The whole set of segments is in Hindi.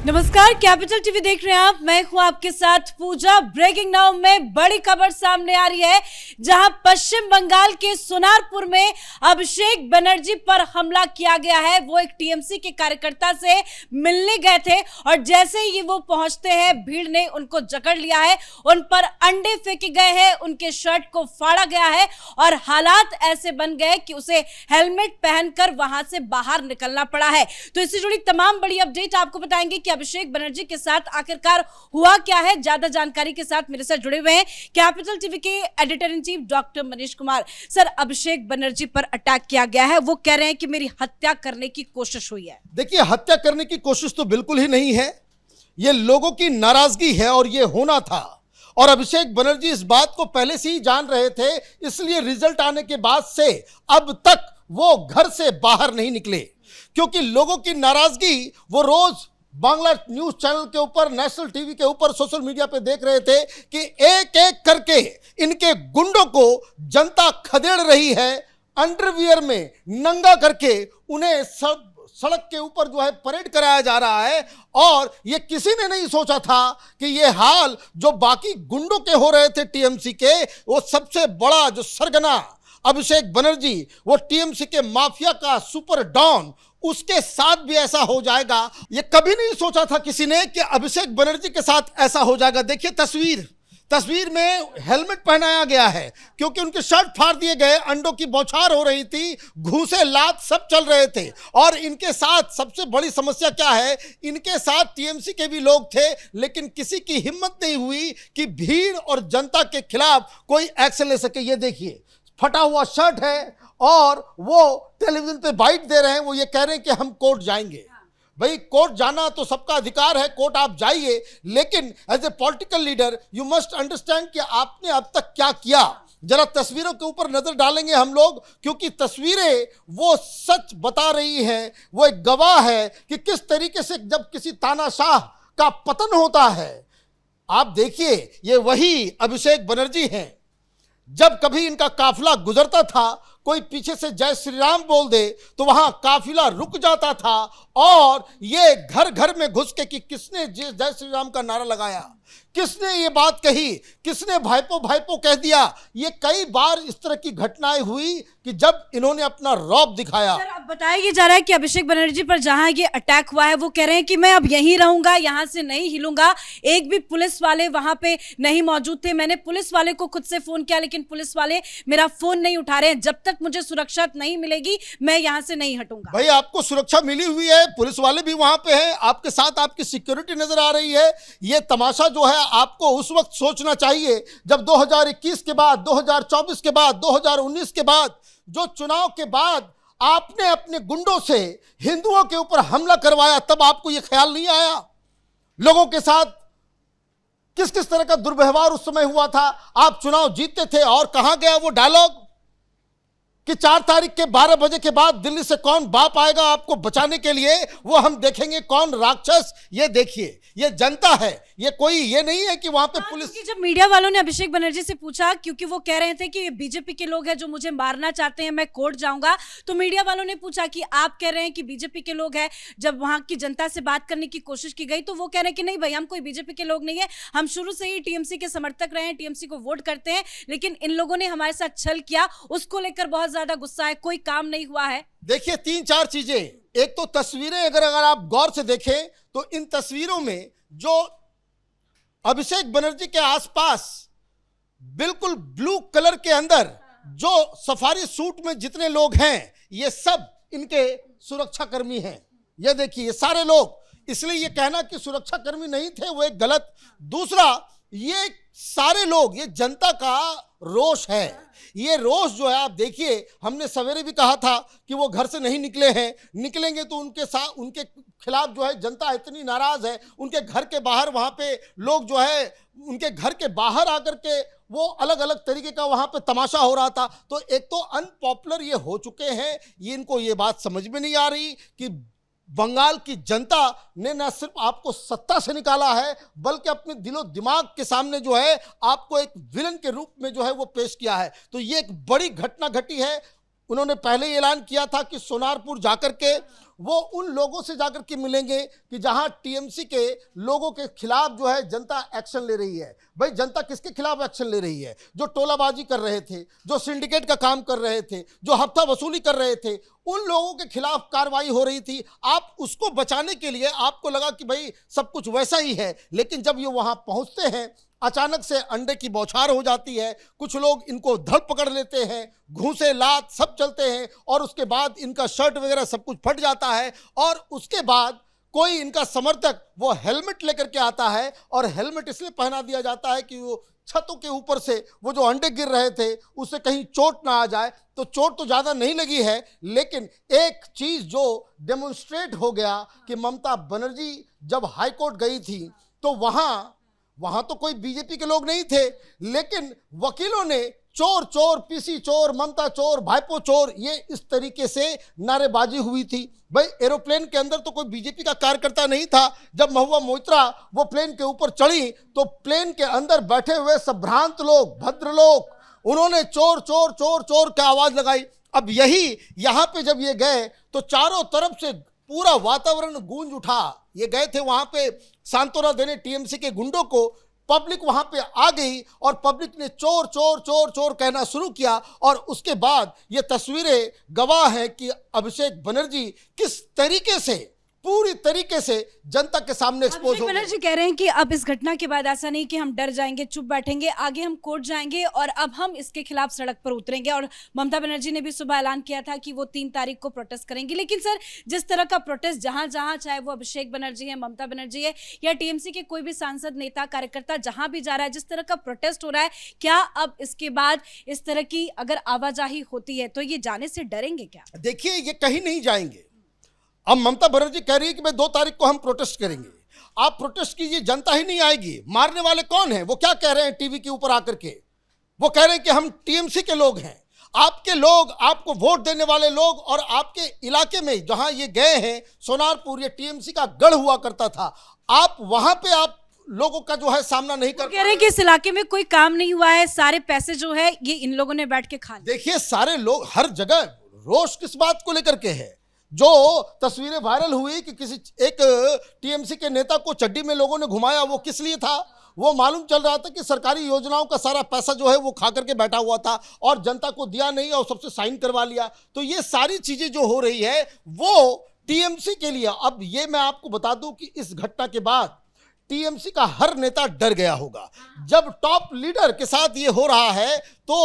नमस्कार, कैपिटल टीवी देख रहे हैं आप। मैं हूं आपके साथ पूजा। ब्रेकिंग नाउ में बड़ी खबर सामने आ रही है, जहां पश्चिम बंगाल के सोनारपुर में अभिषेक बनर्जी पर हमला किया गया है। वो एक टीएमसी के कार्यकर्ता से मिलने गए थे और जैसे ही वो पहुंचते हैं, भीड़ ने उनको जकड़ लिया है, उन पर अंडे फेंके गए हैं, उनके शर्ट को फाड़ा गया है और हालात ऐसे बन गए कि उसे हेलमेट पहनकर वहां से बाहर निकलना पड़ा है। तो इससे जुड़ी तमाम बड़ी अपडेट आपको बताएंगे कि अभिषेक बनर्जी के साथ आखिरकार हुआ क्या है। ज्यादा जानकारी के साथ मेरे साथ जुड़े हुए हैं कैपिटल टीवी के editor in chief doctor Manish Kumar. Sir, Abhishek Banerjee पर अटैक किया गया है, वो कह रहे हैं कि मेरी हत्या करने की कोशिश हुई है। देखिए, हत्या करने की कोशिश तो बिल्कुल ही नहीं है, ये लोगों की नाराजगी है और ये होना था। और अभिषेक बनर्जी इस बात को पहले से ही जान रहे थे, इसलिए रिजल्ट आने के बाद से अब तक वो घर से बाहर नहीं निकले, क्योंकि लोगों की नाराजगी वो रोज बांग्ला न्यूज चैनल के ऊपर, नेशनल टीवी के ऊपर, सोशल मीडिया पे देख रहे थे कि एक एक करके इनके गुंडों को जनता खदेड़ रही है। अंडरवियर में नंगा करके उन्हें सब सड़क के ऊपर जो है परेड कराया जा रहा है। और ये किसी ने नहीं सोचा था कि ये हाल जो बाकी गुंडों के हो रहे थे टीएमसी के, वो सबसे बड़ा जो सरगना अभिषेक बनर्जी, वो टीएमसी के माफिया का सुपर डॉन, उसके साथ भी ऐसा हो जाएगा। ये कभी नहीं सोचा था किसी ने कि अभिषेक बनर्जी के साथ ऐसा हो जाएगा। देखिए तस्वीर में हेलमेट पहनाया गया है, क्योंकि उनके शर्ट फाड़ दिए गए, अंडों की बौछार हो रही थी, घूसे लात सब चल रहे थे। और इनके साथ सबसे बड़ी समस्या क्या है, इनके साथ टीएमसी के भी लोग थे, लेकिन किसी की हिम्मत नहीं हुई कि भीड़ और जनता के खिलाफ कोई एक्शन ले सके। ये देखिए, फटा हुआ शर्ट है और वो टेलीविजन पे बाइट दे रहे हैं। वो ये कह रहे हैं कि हम कोर्ट जाएंगे। भाई, कोर्ट जाना तो सबका अधिकार है, कोर्ट आप जाइए, लेकिन as a political leader you must understand कि आपने अब तक क्या किया। जरा तस्वीरों के ऊपर नजर डालेंगे हम लोग, क्योंकि तस्वीरें वो सच बता रही हैं। वो एक गवाह है कि किस तरीके से जब किसी तानाशाह का पतन होता है। आप देखिए, ये वही अभिषेक बनर्जी हैं। जब कभी इनका काफिला गुजरता था, कोई पीछे से जय श्री राम बोल दे तो वहां काफिला रुक जाता था और ये घर घर में घुस के कि किसने जय श्री राम का नारा लगाया, किसने ये बात कही, किसने भाईपो भाईपो कह दिया। ये कई बार इस तरह की घटनाएं हुई कि जब इन्होंने अपना रौब दिखाया। सर, अब बताया ये जा रहा है कि अभिषेक बनर्जी पर जहां ये अटैक हुआ है, वो कह रहे हैं कि मैं अब यहीं रहूंगा, यहां से नहीं हिलूंगा। एक भी पुलिस वाले वहां पे नहीं मौजूद थे। मैंने पुलिस वाले को खुद से फोन किया, लेकिन पुलिस वाले मेरा फोन नहीं उठा रहे हैं। जब तक मुझे सुरक्षा नहीं मिलेगी, मैं यहां से नहीं हटूंगा। भाई, आपको सुरक्षा मिली हुई है, पुलिस वाले भी वहां पे हैं, आपके साथ आपकी सिक्योरिटी नजर आ रही है। ये तमाशा जो है आपको उस वक्त सोचना चाहिए जब 2021 के बाद, 2024 के बाद, 2019 के बाद, जो चुनाव के बाद आपने अपने गुंडों से हिंदुओं के ऊपर हमला करवाया, तब आपको यह ख्याल नहीं आया। लोगों के साथ किस किस तरह का दुर्व्यवहार उस समय हुआ था। आप चुनाव जीतते थे और कहां गया वो डायलॉग कि 4 तारीख के 12 बजे के बाद दिल्ली से कौन बाप आएगा आपको बचाने के लिए, वो हम देखेंगे कौन राक्षस। ये देखिए, ये जनता है, ये कोई ये नहीं है कि वहां पे पुलिस। जब मीडिया वालों ने अभिषेक बनर्जी से पूछा, क्योंकि वो कह रहे थे कि ये बीजेपी के लोग हैं जो मुझे मारना चाहते हैं, मैं कोर्ट जाऊंगा, तो मीडिया वालों ने पूछा कि आप कह रहे हैं कि बीजेपी के लोग हैं। जब वहां की जनता से बात करने की कोशिश की गई तो वो कह रहे हैं कि नहीं भाई, हम कोई बीजेपी के लोग नहीं है, हम शुरू से ही टीएमसी के समर्थक रहे हैं, टीएमसी को वोट करते हैं, लेकिन इन लोगों ने हमारे साथ छल किया, उसको लेकर बहुत ज्यादा गुस्सा है, कोई काम नहीं हुआ है। देखिए, 3-4 चीजें। एक तो तस्वीरें अगर आप गौर से देखें तो इन तस्वीरों में जो अभिषेक बनर्जी के आसपास बिल्कुल ब्लू कलर के अंदर जो सफारी सूट में जितने लोग हैं, ये सब इनके सुरक्षा कर्मी हैं। ये देखिए, ये सारे लोग, इसलिए ये कहना कि सुरक्षा कर्मी नहीं थे वो एक गलत। दूसरा, ये सारे लोग, ये जनता का रोष है। ये रोष जो है, आप देखिए, हमने सवेरे भी कहा था कि वो घर से नहीं निकले हैं, निकलेंगे तो उनके साथ, उनके खिलाफ जो है जनता इतनी नाराज है। उनके घर के बाहर वहां पे लोग जो है, उनके घर के बाहर आकर के वो अलग अलग तरीके का वहां पे तमाशा हो रहा था। तो एक तो अनपॉपुलर ये हो चुके हैं, ये इनको ये बात समझ में नहीं आ रही कि बंगाल की जनता ने न सिर्फ आपको सत्ता से निकाला है, बल्कि अपने दिलो दिमाग के सामने जो है आपको एक विलन के रूप में जो है वो पेश किया है। तो ये एक बड़ी घटना घटी है। उन्होंने पहले ही ऐलान किया था कि सोनारपुर जाकर के वो उन लोगों से जाकर के मिलेंगे कि जहां टीएमसी के लोगों के खिलाफ जो है जनता एक्शन ले रही है। भाई जनता किसके खिलाफ एक्शन ले रही है? जो टोलाबाजी कर रहे थे, जो सिंडिकेट का काम कर रहे थे, जो हफ्ता वसूली कर रहे थे, उन लोगों के खिलाफ कार्रवाई हो रही थी। आप उसको बचाने के लिए आपको लगा कि भाई सब कुछ वैसा ही है, लेकिन जब ये वहां पहुंचते हैं अचानक से अंडे की बौछार हो जाती है। कुछ लोग इनको धड़ पकड़ लेते हैं, घूंसे लात सब चलते हैं और उसके बाद इनका शर्ट वगैरह सब कुछ फट जाता है। और उसके बाद कोई इनका समर्थक वो हेलमेट लेकर के आता है और हेलमेट इसलिए पहना दिया जाता है कि वो छतों के ऊपर से वो जो अंडे गिर रहे थे उससे कहीं चोट ना आ जाए। तो चोट तो ज़्यादा नहीं लगी है, लेकिन एक चीज़ जो डेमोन्स्ट्रेट हो गया कि ममता बनर्जी जब हाईकोर्ट गई थी तो वहां तो कोई बीजेपी के लोग नहीं थे, लेकिन वकीलों ने चोर चोर, पीसी चोर, ममता चोर, भाईपो चोर, ये इस तरीके से नारेबाजी हुई थी। भाई एरोप्लेन के अंदर तो कोई बीजेपी का कार्यकर्ता नहीं था। जब महुआ मोइत्रा वो प्लेन के ऊपर चढ़ी तो प्लेन के अंदर बैठे हुए संभ्रांत लोग, भद्र लोग, उन्होंने चोर चोर चोर चोर की आवाज लगाई। अब यही यहाँ पे जब ये गए तो चारों तरफ से पूरा वातावरण गूंज उठा। ये गए थे वहां पे सांत्वना देने टीएमसी के गुंडों को, पब्लिक वहां पे आ गई और पब्लिक ने चोर चोर चोर चोर कहना शुरू किया। और उसके बाद ये तस्वीरें गवाह है कि अभिषेक बनर्जी किस तरीके से पूरी तरीके से जनता के सामने एक्सपोज हो गए। बनर्जी कह रहे हैं कि अब इस घटना के बाद ऐसा नहीं कि हम डर जाएंगे, चुप बैठेंगे, आगे हम कोर्ट जाएंगे और अब हम इसके खिलाफ सड़क पर उतरेंगे। और ममता बनर्जी ने भी सुबह ऐलान किया था कि वो 3 तारीख को प्रोटेस्ट करेंगे। लेकिन सर, जिस तरह का प्रोटेस्ट जहां जहां, चाहे वो अभिषेक बनर्जी है, ममता बनर्जी है या टीएमसी के कोई भी सांसद, नेता, कार्यकर्ता जहां भी जा रहा है, जिस तरह का प्रोटेस्ट हो रहा है, क्या अब इसके बाद इस तरह की अगर आवाजाही होती है तो ये जाने से डरेंगे क्या? देखिए, ये कहीं नहीं जाएंगे। अब ममता बनर्जी कह रही है कि भाई 2 तारीख को हम प्रोटेस्ट करेंगे। आप प्रोटेस्ट कीजिए, जनता ही नहीं आएगी। मारने वाले कौन हैं? वो क्या कह रहे हैं टीवी के ऊपर आकर के? वो कह रहे हैं कि हम टीएमसी के लोग हैं। आपके लोग, आपको वोट देने वाले लोग, और आपके इलाके में जहां ये गए हैं सोनारपुर, ये टीएमसी का गढ़ हुआ करता था। आप वहां पे आप लोगों का जो है सामना नहीं कर कह रहे हैं कि इस इलाके में कोई काम नहीं हुआ है, सारे पैसे जो है ये इन लोगों ने बैठ के खा लिए। देखिए, सारे लोग हर जगह रोष किस बात को लेकर के है? जो तस्वीरें वायरल हुई कि किसी एक टीएमसी के नेता को चड्डी में लोगों ने घुमाया, वो किस लिए था? वो मालूम चल रहा था कि सरकारी योजनाओं का सारा पैसा जो है वो खा करके बैठा हुआ था और जनता को दिया नहीं और सबसे साइन करवा लिया। तो ये सारी चीजें जो हो रही है वो टीएमसी के लिए। अब ये मैं आपको बता दूं कि इस घटना के बाद टीएमसी का हर नेता डर गया होगा। जब टॉप लीडर के साथ ये हो रहा है तो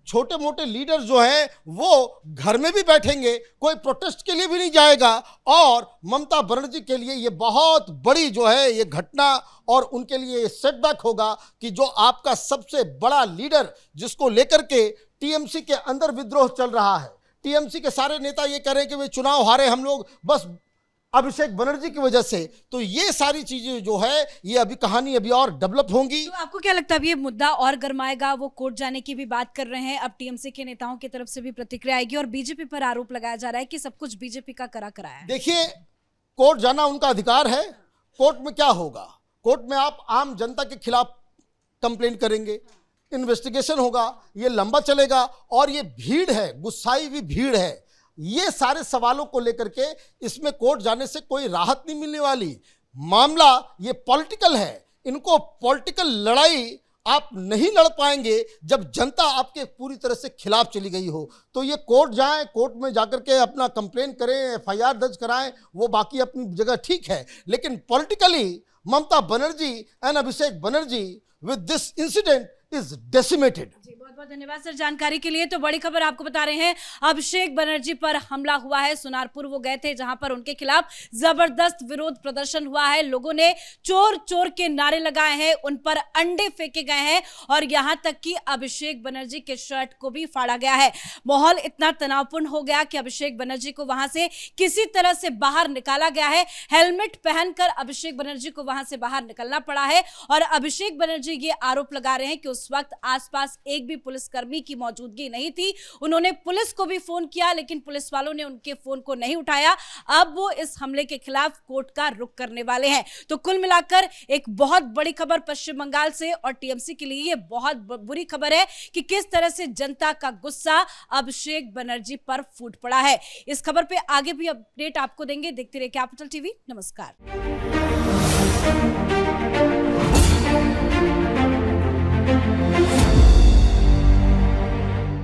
छोटे मोटे लीडर जो हैं वो घर में भी बैठेंगे, कोई प्रोटेस्ट के लिए भी नहीं जाएगा। और ममता बनर्जी के लिए ये बहुत बड़ी जो है ये घटना और उनके लिए ये सेटबैक होगा कि जो आपका सबसे बड़ा लीडर, जिसको लेकर के टीएमसी के अंदर विद्रोह चल रहा है, टीएमसी के सारे नेता ये कह रहे हैं कि वे चुनाव हारे हम लोग बस अभिषेक बनर्जी की वजह से। तो ये सारी चीजें जो है ये अभी कहानी अभी और डेवलप होंगी। तो आपको क्या लगता है अब ये मुद्दा और गरमाएगा? वो कोर्ट जाने की भी बात कर रहे हैं, अब टीएमसी के नेताओं की तरफ से भी प्रतिक्रिया आएगी और बीजेपी पर आरोप लगाया जा रहा है कि सब कुछ बीजेपी का कराया है। देखिए, कोर्ट जाना उनका अधिकार है। कोर्ट में क्या होगा? कोर्ट में आप आम जनता के खिलाफ कंप्लेंट करेंगे, इन्वेस्टिगेशन होगा, ये लंबा चलेगा और ये भीड़ है, गुस्साई हुई भीड़ है। ये सारे सवालों को लेकर के इसमें कोर्ट जाने से कोई राहत नहीं मिलने वाली। मामला ये पॉलिटिकल है। इनको पॉलिटिकल लड़ाई आप नहीं लड़ पाएंगे जब जनता आपके पूरी तरह से खिलाफ चली गई हो। तो ये कोर्ट जाएं, कोर्ट में जाकर के अपना कंप्लेन करें, एफआईआर दर्ज कराएं, वो बाकी अपनी जगह ठीक है। लेकिन politically Mamata Banerjee and Abhishek Banerjee with this incident is decimated. बहुत बहुत धन्यवाद सर जानकारी के लिए। तो बड़ी खबर आपको बता रहे हैं, अभिषेक बनर्जी पर हमला हुआ है। सुनारपुर वो गए थे जहां पर उनके खिलाफ जबरदस्त विरोध प्रदर्शन हुआ है। लोगों ने चोर चोर के नारे लगाए हैं, उन पर अंडे फेंके गए हैं और यहां तक कि अभिषेक बनर्जी के शर्ट को भी फाड़ा गया है। माहौल इतना तनावपूर्ण हो गया कि अभिषेक बनर्जी को वहां से किसी तरह से बाहर निकाला गया है। हेलमेट पहनकर अभिषेक बनर्जी को वहां से बाहर निकलना पड़ा है और अभिषेक बनर्जी ये आरोप लगा रहे हैं कि उस वक्त आसपास 1 एक भी पुलिसकर्मी की मौजूदगी नहीं थी। उन्होंने पुलिस को भी फोन किया, लेकिन पुलिस वालों ने उनके फोन को नहीं उठाया। अब वो इस हमले के खिलाफ कोर्ट का रुख करने वाले हैं। तो कुल मिलाकर एक बहुत बड़ी खबर पश्चिम बंगाल से, और टीएमसी के लिए ये बहुत बुरी खबर है कि किस तरह से जनता का गुस्सा अभिषेक बनर्जी पर फूट पड़ा है। इस खबर पे आगे भी अपडेट आपको देंगे। देखते रहिए कैपिटल टीवी। नमस्कार।